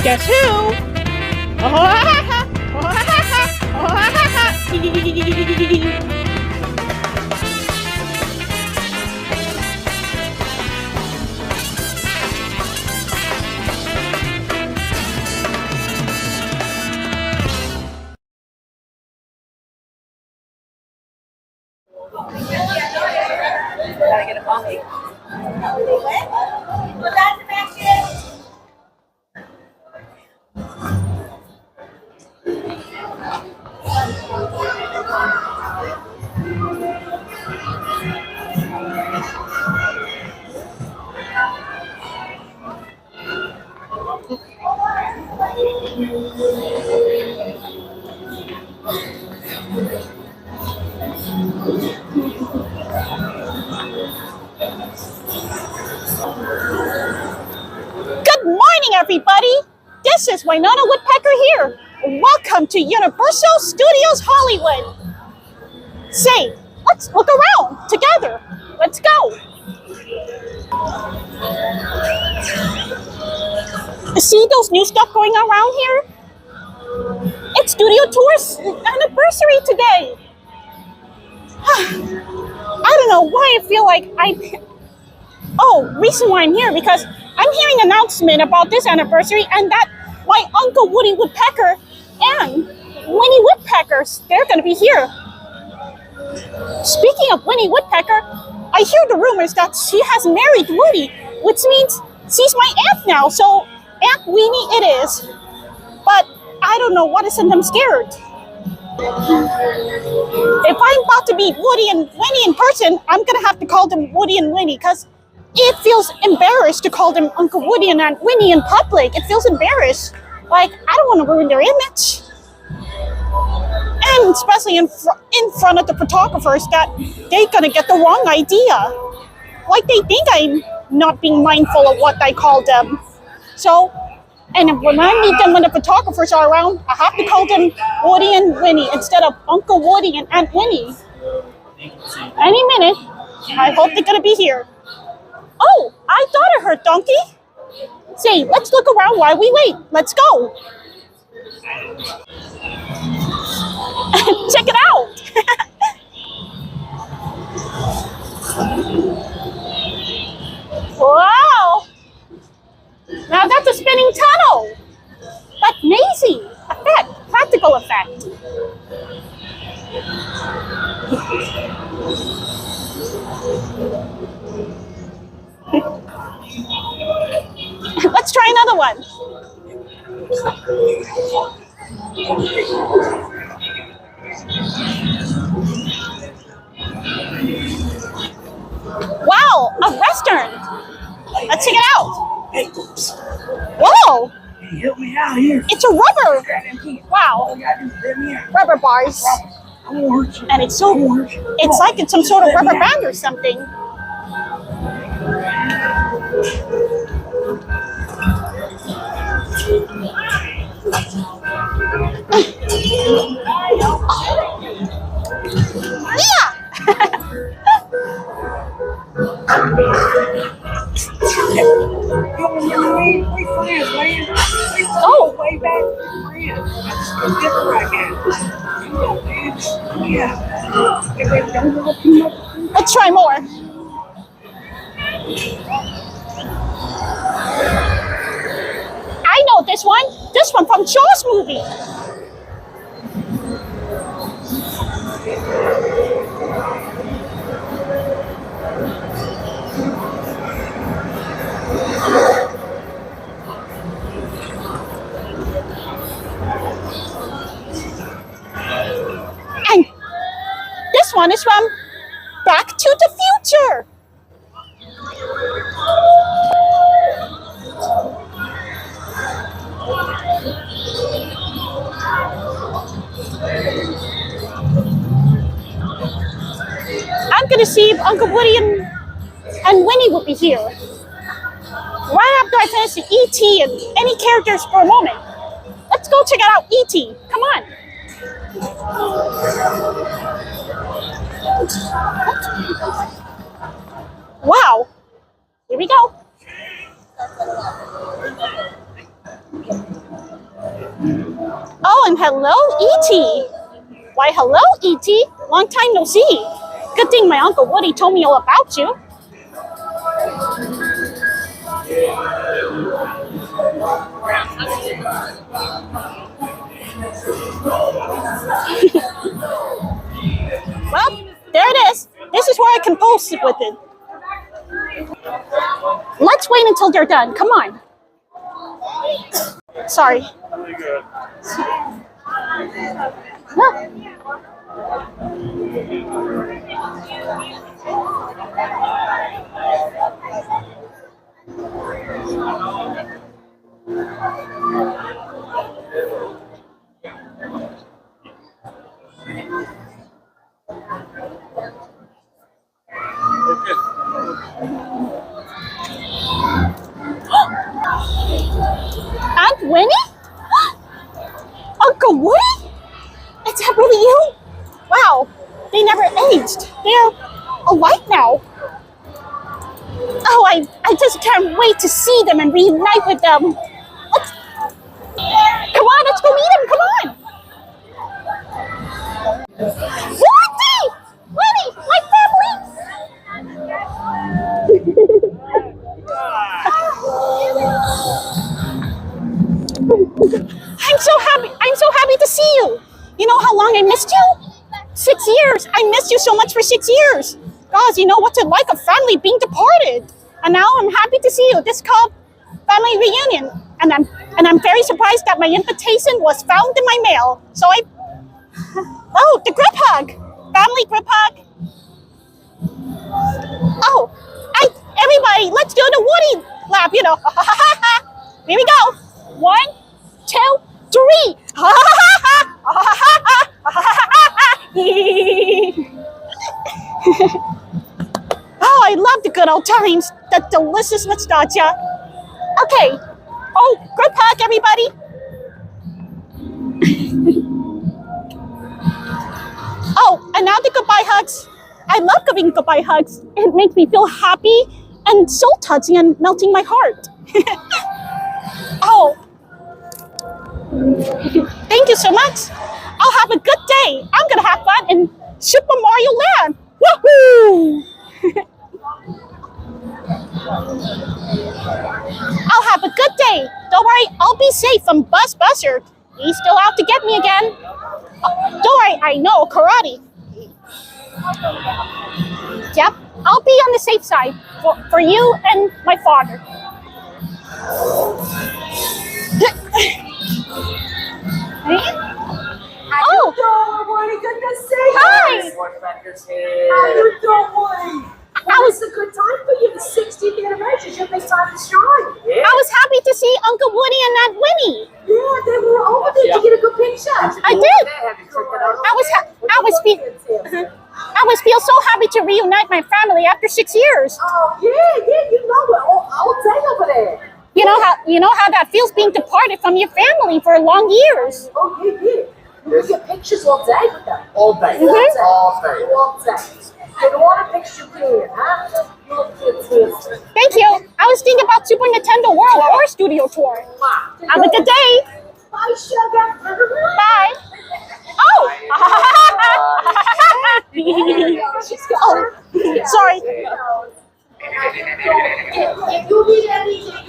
Guess who? Gotta get a coffee. Good morning, everybody. This is Wynonna Woodpecker here. Welcome to Universal Studios Hollywood. Say, let's look around together. Let's go. See those new stuff going around here? It's Studio Tour's anniversary today. I don't know why I feel like reason why I'm here, because I'm hearing an announcement about this anniversary and that my Uncle Woody Woodpecker and Winnie Woodpecker, they're going to be here. Speaking of Winnie Woodpecker, I hear the rumors that she has married Woody, which means she's my aunt now, so Aunt Winnie it is. But I don't know what is in them scared. If I'm about to meet Woody and Winnie in person, I'm going to have to call them Woody and Winnie, because it feels embarrassed to call them Uncle Woody and Aunt Winnie in public. It feels embarrassed. Like, I don't want to ruin their image. And especially in front of the photographers, that they're going to get the wrong idea. Like, they think I'm not being mindful of what I call them. So, and when I meet them when the photographers are around, I have to call them Woody and Winnie instead of Uncle Woody and Aunt Winnie. Any minute, I hope they're going to be here. Oh, I thought I heard Donkey. Say, let's look around while we wait. Let's go. Check it out. Wow. Now that's a spinning tunnel. That's amazing. Effect, practical effect. Let's try another one. Wow, a Western. Let's check it out. Whoa. Help me out here. It's a rubber. Wow. Rubber bars. And it's like it's some sort of rubber band or something. Yeah. Oh. Way back friends. That's different right now. Let's try more. I know this one. This one from Jaws movie. And this one is from Back to the Future. I'm going to see if Uncle Woody and Winnie will be here. Right after I finish the E.T. and any characters for a moment. Let's go check out E.T. Come on. Wow. Here we go. and hello, E.T. Why, hello, E.T. Long time no see. Good thing my Uncle Woody told me all about you. Well, there it is. This is where I can post it with it. Let's wait until they're done. Come on. Sorry. Look. Aunt Winnie? Uncle Woody? Is that really you? Wow, they never aged. They're alike now. Oh, I just can't wait to see them and reunite with them. Come on, let's go meet them. Come on. Woody! Winnie, my I'm so happy to see you. You know how long I missed you? 6 years. I missed you so much for 6 years. Guys, you know what's it like a family being departed. And now I'm happy to see you. This is called family reunion. And I'm very surprised that my invitation was found in my mail. So oh, the group hug. Family group hug. Oh, everybody, let's do the Woody laugh, you know. Here we go. 1, 2, 3. Oh, I love the good old times. The delicious nostalgia. Okay. Oh, group hug, everybody. Oh, and now the goodbye hugs. I love giving goodbye hugs. It makes me feel happy and so touching and melting my heart. Oh. Thank you so much. I'll have a good day. I'm going to have fun in Super Mario Land. Woohoo! I'll have a good day. Don't worry, I'll be safe from Buzz Buzzard. He's still out to get me again. Oh, don't worry, I know karate. Yep, I'll be on the safe side for you and my father. How you doing, Woody? Good to see you. Hi. How you doing, Woody? Well, it's a good time for you. The 60th anniversary. It's your big time to shine. Yeah. I was happy to see Uncle Woody and Aunt Winnie. Yeah, they were over there to get a good picture. I did. I was feel so happy to reunite my family after 6 years. Oh yeah, you know it all day over there. You know how that feels being departed from your family for long years. Oh yeah. You get pictures all day with them. All day. Mm-hmm. All day. Get all the pictures you can, huh? You look fantastic. Thank you. I was thinking about Super Nintendo World or Studio Tour. Have a good day. Bye, sugar. Bye. Oh. Oh. Sorry. If you need anything,